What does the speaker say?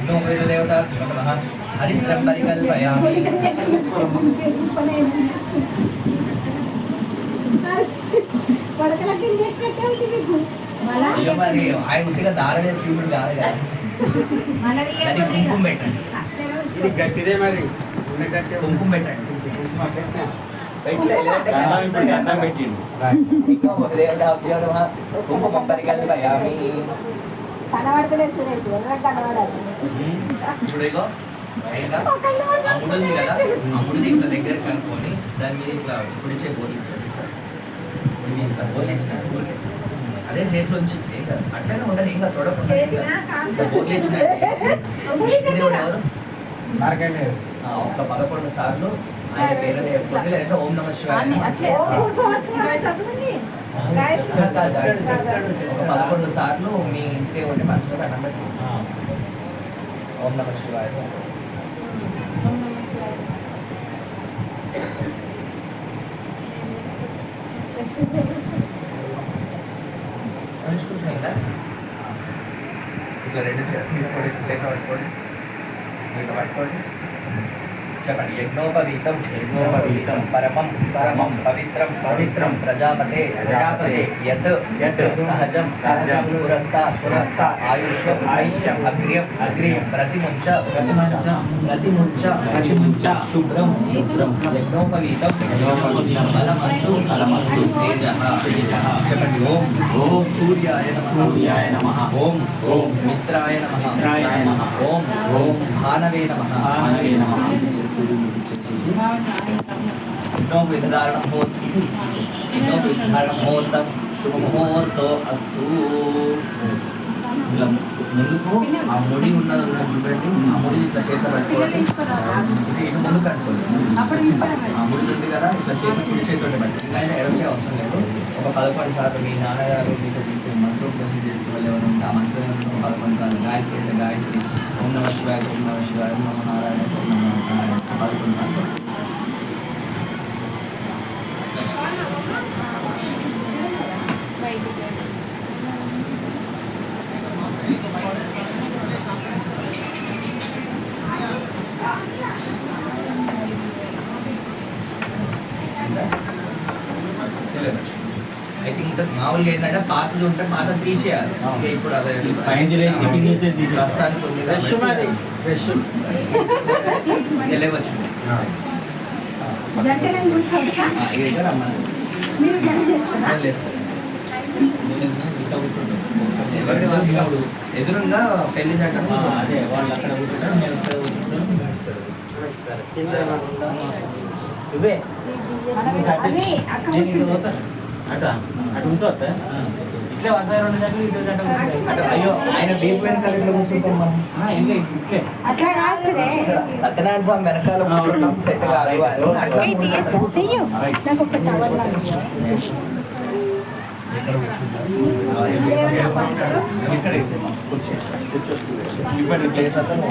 no वेददेवता नमः हरिद्रं परिकल्पयामि పడకలకి చేసినట్టే ఉంటుంది ఇక మరి ఆయన ఉట్టిగా దారం వేసి తీసుడు కాదు కదా దానికి కుంకుమ పెట్టండి ఇది గట్టిదే మరి కుంకుమ పెట్టండి గంధం పెట్టిండు కుంకుమ పరికల్పయామి కనబడతలేదు సురేష్ ఎవరికి కనబడాలి ఇప్పుడు ఇగో ఇంకా అమ్ముడు ఉంది కదా అమ్ముడిది ఇట్లా దగ్గర కనుక్కొని దాని మీద ఇట్లా పొడిచే బోలించాడు ఇట్లా బోలించినాడు ఊరికే అదే చేతిలో ఉంచి ఏం కాదు అట్లనే ఉండదు ఇంకా చూడకుండా బోలించినట్టు దేవుడు ఎవరు ఒక 11 సార్లు ఆయన పేరు చెప్పుకోండి లేదంటే ఓం నమ శివాయ ఒక 11 సార్లు మీ ఇంటి ఉండి మనసులో దండం పెట్టి ఓం నమ శివాయ ఇట్లా రెండు తీసుకోండి చేతిలో పట్టుకోండి ఇట్లా పట్టుకోండి చెప్పండి యజ్ఞోపవీతం యజ్ఞోపవీతం పరమం పరమం పవిత్రం పవిత్రం ప్రజాపతే ప్రజాపతే యత్ యత్ సహజం సహజం పురస్తాత్ పురస్తాత్ ఆయుష్యం ఆయుష్యం అగ్రియం అగ్రియం ప్రతిముంచ ప్రతిముంచ ప్రతిముంచ ప్రతిముంచ శుభ్రం శుభ్రం యజ్ఞోపవీతం యజ్ఞోపవీతం బలమస్తు బలమస్తు తేజః తేజః చెప్పండి ఓం ఓం సూర్యాయ నమః సూర్యాయ నమః ఓం ఓం మిత్రాయ నమః మిత్రాయ నమః ఓం ఓం భానవే నమః భానవే నమః ఎన్నో విధారణం ముహూర్తం శుభముహూర్తో అస్తు ఇట్లా ముందుకు ఆ ముడి ఉన్నది చూడండి ఆ ముడి ఇట్లా చేతిలో పట్టుకోండి ఇది ఇటు ముందుకు అనుకోండి ఆ ముడి ఉంది కదా ఇట్లా చేతి కుడి చేతితో పట్టి ఇంకా ఎడచే అవసరం లేదు ఒక 11 సార్లు మీ నాన్నగారు మీకు మంత్రోపదేశం చేస్తూ ఎవరు ఉంటే ఆ మంత్రం 11 సార్లు గాయత్రి అంటే గాయత్రి ఓం నమ శివాయ ఓం నమ శివాయ ఓం నమ నారాయణ ఓం నమ నారాయణ 11 సార్లు ఐ థింక్ మామూలుగా ఏంటంటే పాతది ఉంటే పాతది తీసేయాలి ఇప్పుడు అదే ప్రస్తుతానికి ఉంది ఫ్రెష్ వెళ్ళవచ్చు ఎవరికి వాళ్ళకి అప్పుడు ఎదురుగా పెళ్లి జంట అదే వాళ్ళు అక్కడ కూర్చుంటారు మేము ఇక్కడ కూర్చుంటాం ఇవే అటు అటు ఉంటుంది ఇట్లే 1 2 ఇటు అయ్యో ఆయన డీప్ వెనకాల ఇట్లా కూర్చుంటాం మనం ఇంకా ఇట్లే సత్యనారాయణ స్వామి వెనకాల కూర్చుంటాం సెట్ కాదు అట్లా ఇక్కడ కూర్చోచ్చు ఇప్పుడు ప్లేస్ అతను